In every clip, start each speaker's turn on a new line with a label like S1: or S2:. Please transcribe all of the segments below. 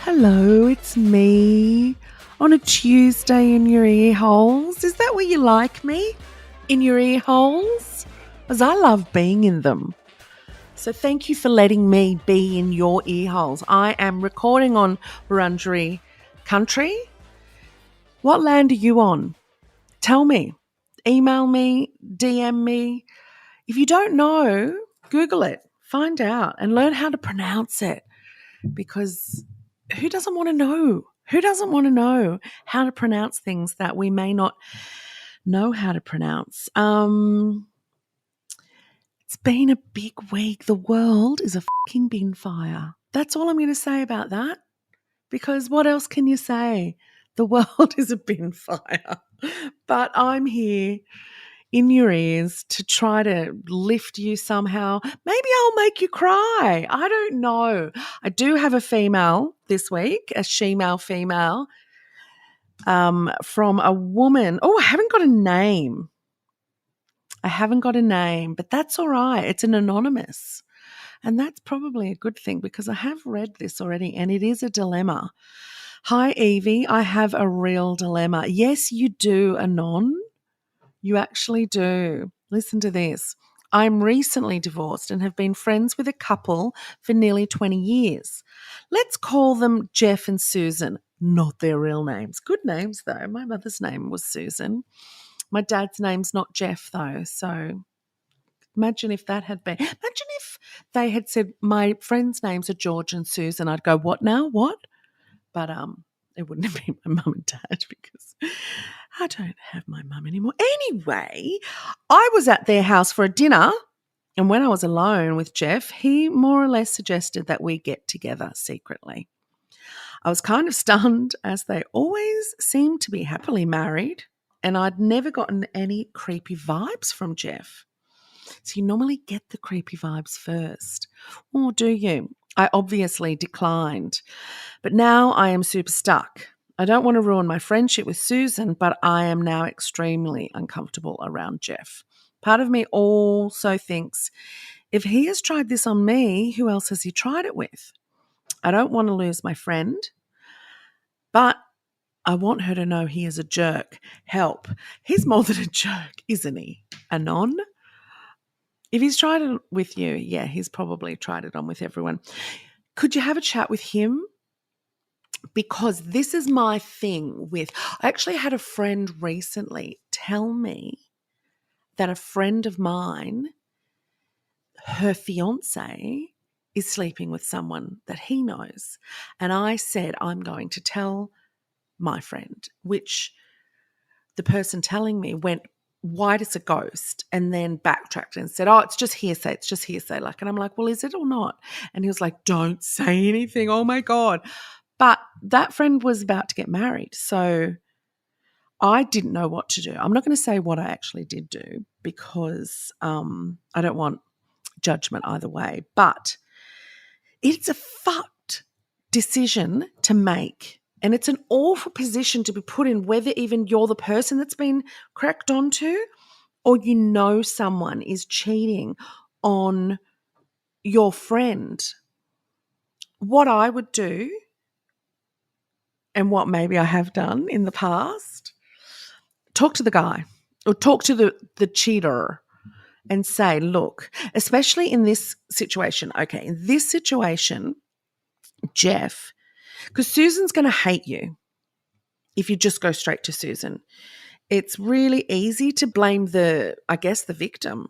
S1: Hello, it's me on a Tuesday in your ear holes. Is that where you like me? In your ear holes? As I love being in them. So thank you for letting me be in your ear holes. I am recording on Wurundjeri country. What land are you on? Tell me. Email me, DM me. If you don't know, Google it, find out, and learn how to pronounce it. Because who doesn't want to know? Who doesn't want to know how to pronounce things that we may not know how to pronounce? It's been a big week. The world is a fucking bin fire. That's all I'm going to say about that. Because what else can you say? The world is a bin fire. But I'm here in your ears to try to lift you somehow. Maybe I'll make you cry. I don't know. I do have a female this week, a she-male female, from a woman. Oh, I haven't got a name. But that's all right. It's an anonymous. And that's probably a good thing because I have read this already and it is a dilemma. Hi, Yvie. I have a real dilemma. Yes, you do, Anon. You actually do. Listen to this. I'm recently divorced and have been friends with a couple for nearly 20 years. Let's call them Jeff and Susan. Not their real names. Good names, though. My mother's name was Susan. My dad's name's not Jeff, though. So imagine if that had been. Imagine if they had said, my friends' names are George and Susan. I'd go, what now? What? But it wouldn't have been my mum and dad because I don't have my mum anymore. Anyway, I was at their house for a dinner, and when I was alone with Jeff, he more or less suggested that we get together secretly. I was kind of stunned as they always seemed to be happily married, and I'd never gotten any creepy vibes from Jeff. So you normally get the creepy vibes first. Or do you? I obviously declined. But now I am super stuck. I don't want to ruin my friendship with Susan, but I am now extremely uncomfortable around Jeff. Part of me also thinks, if he has tried this on me, who else has he tried it with? I don't want to lose my friend, but I want her to know he is a jerk. Help. He's more than a jerk, isn't he? Anon? If he's tried it with you, yeah, he's probably tried it on with everyone. Could you have a chat with him? Because this is my thing with, I actually had a friend recently tell me that a friend of mine, her fiance, is sleeping with someone that he knows. And I said, I'm going to tell my friend, which the person telling me went white as a ghost and then backtracked and said, oh, it's just hearsay. Like, and I'm like, well, is it or not? And he was like, don't say anything. Oh my God. But that friend was about to get married. So I didn't know what to do. I'm not going to say what I actually did do because I don't want judgment either way. But it's a fucked decision to make. And it's an awful position to be put in, whether even you're the person that's been cracked onto or you know someone is cheating on your friend. What I would do, and what maybe I have done in the past, talk to the guy or talk to the cheater and say, look, especially in this situation, Jeff, because Susan's going to hate you if you just go straight to Susan. It's really easy to blame the victim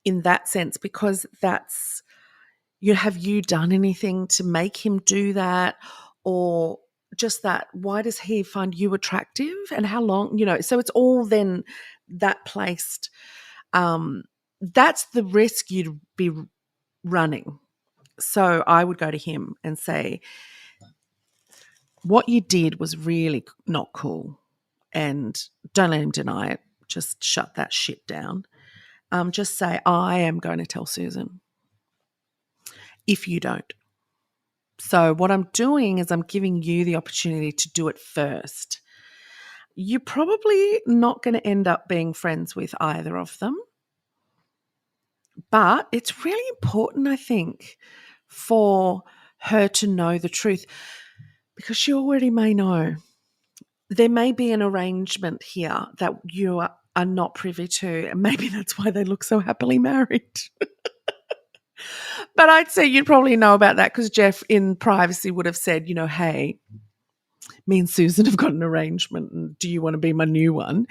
S1: in that sense because have you done anything to make him do that, or just that, why does he find you attractive and how long, so it's all then that placed. That's the risk you'd be running. So I would go to him and say, what you did was really not cool, and don't let him deny it. Just shut that shit down. Just say, I am going to tell Susan if you don't. So what I'm doing is I'm giving you the opportunity to do it first. You're probably not going to end up being friends with either of them. But it's really important, I think, for her to know the truth. because she already may know. There may be an arrangement here that you are not privy to, and maybe that's why they look so happily married. But I'd say you'd probably know about that because Jeff in privacy would have said, hey, me and Susan have got an arrangement and do you want to be my new one?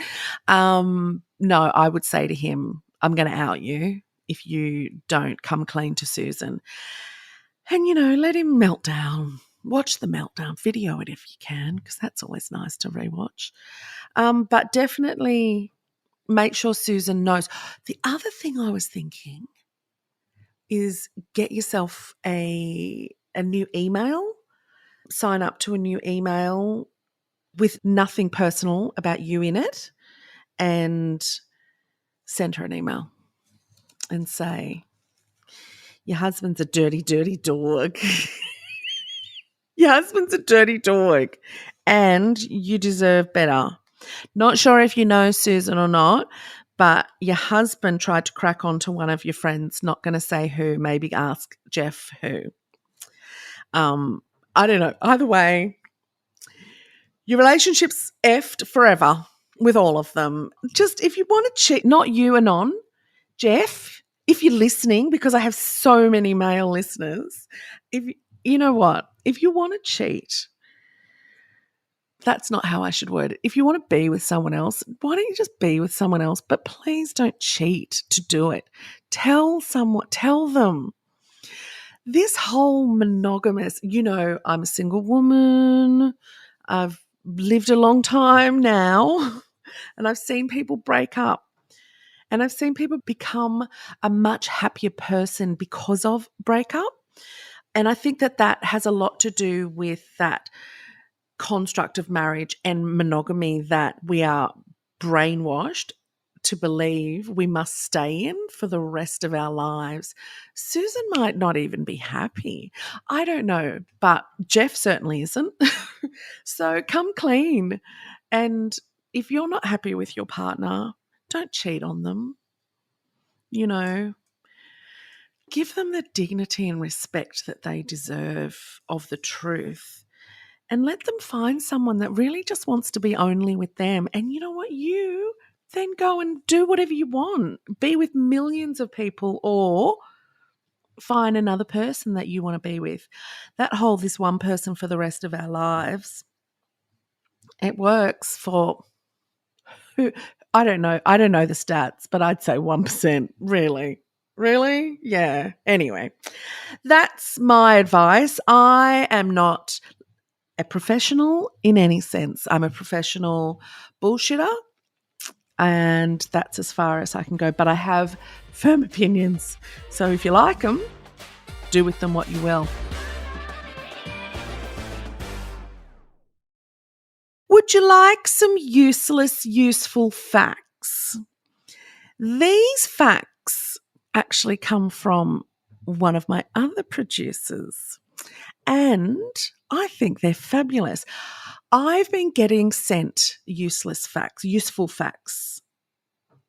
S1: No, I would say to him, I'm going to out you if you don't come clean to Susan. And, let him melt down. Watch the meltdown, video it if you can, because that's always nice to rewatch. But definitely make sure Susan knows. The other thing I was thinking is get yourself a new email, sign up to a new email with nothing personal about you in it, and send her an email and say, your husband's a dirty, dirty dog. Your husband's a dirty dog and you deserve better. Not sure if you know Susan or not, but your husband tried to crack onto one of your friends, not going to say who, maybe ask Jeff who. I don't know. Either way, your relationship's effed forever with all of them. Just if you want to cheat, not you, Anon, Jeff, if you're listening, because I have so many male listeners, you know what? If you want to cheat, that's not how I should word it. If you want to be with someone else, why don't you just be with someone else? But please don't cheat to do it. Tell them. This whole monogamous, I'm a single woman. I've lived a long time now and I've seen people break up. And I've seen people become a much happier person because of breakup. And I think that has a lot to do with that construct of marriage and monogamy that we are brainwashed to believe we must stay in for the rest of our lives. Susan might not even be happy. I don't know, but Jeff certainly isn't. So come clean. And if you're not happy with your partner, don't cheat on them. Give them the dignity and respect that they deserve of the truth. And let them find someone that really just wants to be only with them. And you know what? You then go and do whatever you want. Be with millions of people or find another person that you want to be with. That whole this one person for the rest of our lives, it works for who? I don't know. I don't know the stats, but I'd say 1%. Really? Really? Yeah. Anyway, that's my advice. I am not a professional in any sense. I'm a professional bullshitter, and that's as far as I can go. But I have firm opinions. So if you like them, do with them what you will. Would you like some useless, useful facts? These facts actually come from one of my other producers, and I think they're fabulous. I've been getting sent useful facts,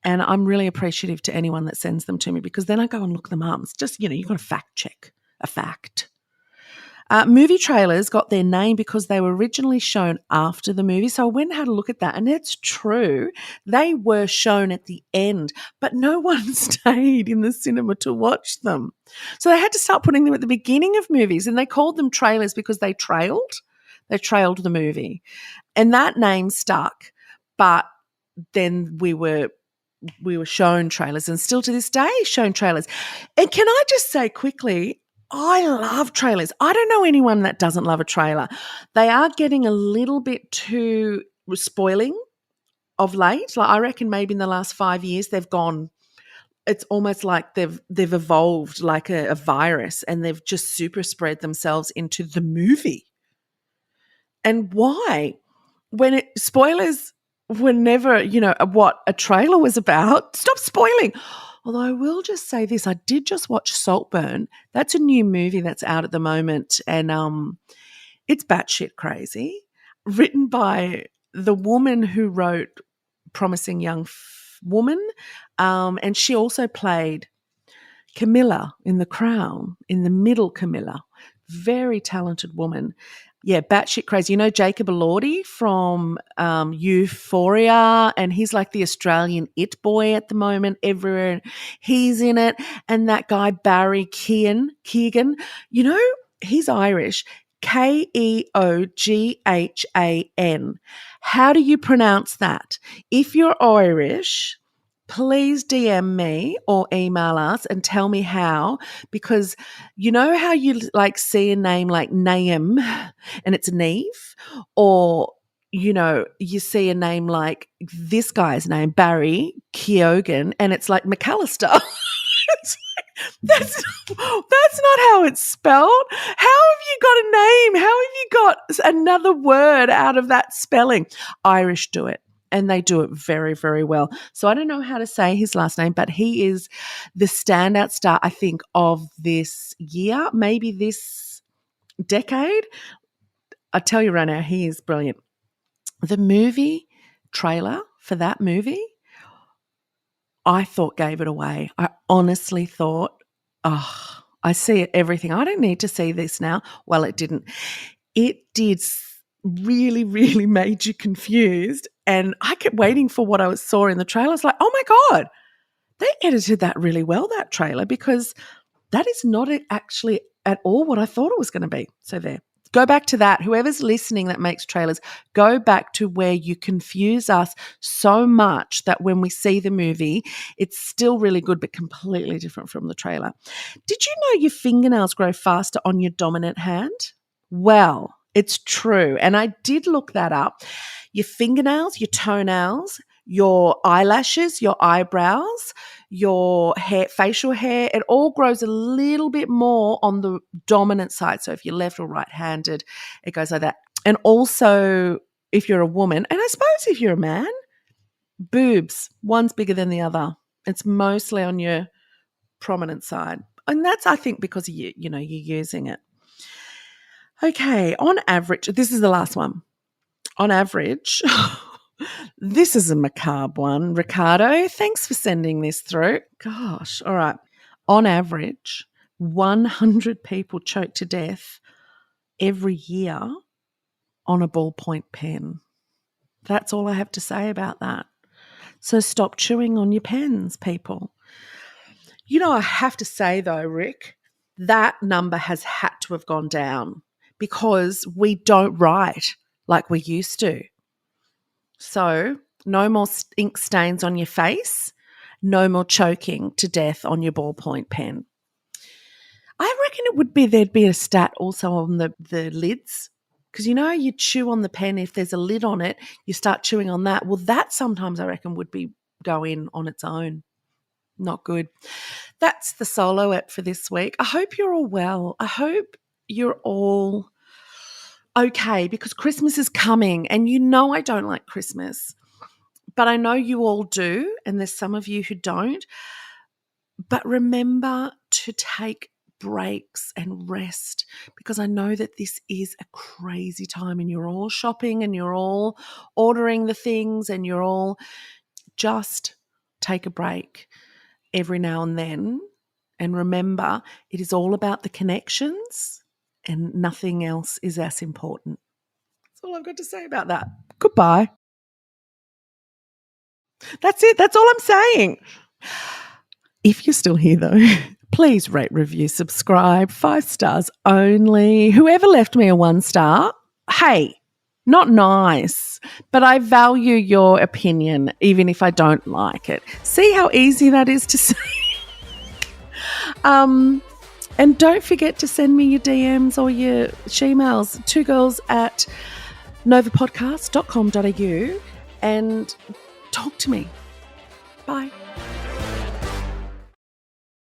S1: and I'm really appreciative to anyone that sends them to me because then I go and look them up. It's just, you've got to fact check a fact. Movie trailers got their name because they were originally shown after the movie. So I went and had a look at that, and it's true. They were shown at the end, but no one stayed in the cinema to watch them. So they had to start putting them at the beginning of movies, and they called them trailers because they trailed the movie. And that name stuck, but then we were shown trailers, and still to this day shown trailers. And can I just say quickly, I love trailers. I don't know anyone that doesn't love a trailer. They are getting a little bit too spoiling of late. Like I reckon maybe in the last 5 years they've gone, it's almost like they've evolved like a virus, and they've just super spread themselves into the movie. And why? When spoilers were never, what a trailer was about. Stop spoiling. Although I will just say this, I did just watch Saltburn. That's a new movie that's out at the moment, and it's batshit crazy. Written by the woman who wrote Promising Young Woman, and she also played Camilla in The Crown, in the middle Camilla. Very talented woman. Yeah, batshit crazy. You know Jacob Elordi from Euphoria, and he's like the Australian it boy at the moment. Everywhere he's in it. And that guy Barry Keoghan, you know, he's Irish. Keoghan. How do you pronounce that? If you're Irish, please DM me or email us and tell me how, because you know how you like see a name like Naim and it's Neve, or you know, you see a name like this guy's name, Barry Keoghan, and it's like McAllister. It's like, that's not how it's spelled. How have you got a name? How have you got another word out of that spelling? Irish do it. And they do it very, very well. So I don't know how to say his last name, but he is the standout star, I think, of this year, maybe this decade. I tell you right now, he is brilliant. The movie trailer for that movie, I thought gave it away. I honestly thought, oh, I see everything. I don't need to see this now. Well, it didn't. It did really, really made you confused. And I kept waiting for what I saw in the trailer. It's like, oh my God, they edited that really well, that trailer, because that is not actually at all what I thought it was going to be. So there. Go back to that. Whoever's listening that makes trailers, go back to where you confuse us so much that when we see the movie, it's still really good but completely different from the trailer. Did you know your fingernails grow faster on your dominant hand? Well, it's true. And I did look that up. Your fingernails, your toenails, your eyelashes, your eyebrows, your hair, facial hair, it all grows a little bit more on the dominant side. So if you're left or right-handed, it goes like that. And also if you're a woman, and I suppose if you're a man, boobs, one's bigger than the other. It's mostly on your prominent side. And that's, I think, because you're using it. Okay, on average, this is the last one. On average, this is a macabre one. Ricardo, thanks for sending this through. Gosh, all right. On average, 100 people choke to death every year on a ballpoint pen. That's all I have to say about that. So stop chewing on your pens, people. You know, I have to say though, Rick, that number has had to have gone down because we don't write like we used to. So no more ink stains on your face, no more choking to death on your ballpoint pen. I reckon there'd be a stat also on the lids, because you know you chew on the pen, if there's a lid on it, you start chewing on that. Well, that sometimes I reckon would go in on its own. Not good. That's the solo ep for this week. I hope you're all well. I hope you're all okay, because Christmas is coming, and you know I don't like Christmas, but I know you all do, and there's some of you who don't. But remember to take breaks and rest, because I know that this is a crazy time and you're all shopping and you're all ordering the things and you're all just take a break every now and then. And remember, it is all about the connections and nothing else is as important. That's all I've got to say about that. Goodbye. That's it. That's all I'm saying. If you're still here though, please rate, review, subscribe, 5 stars only. Whoever left me a 1 star, hey, not nice, but I value your opinion even if I don't like it. See how easy that is to say? And don't forget to send me your DMs or your she-mails, 2girls@novapodcast.com.au, and talk to me. Bye.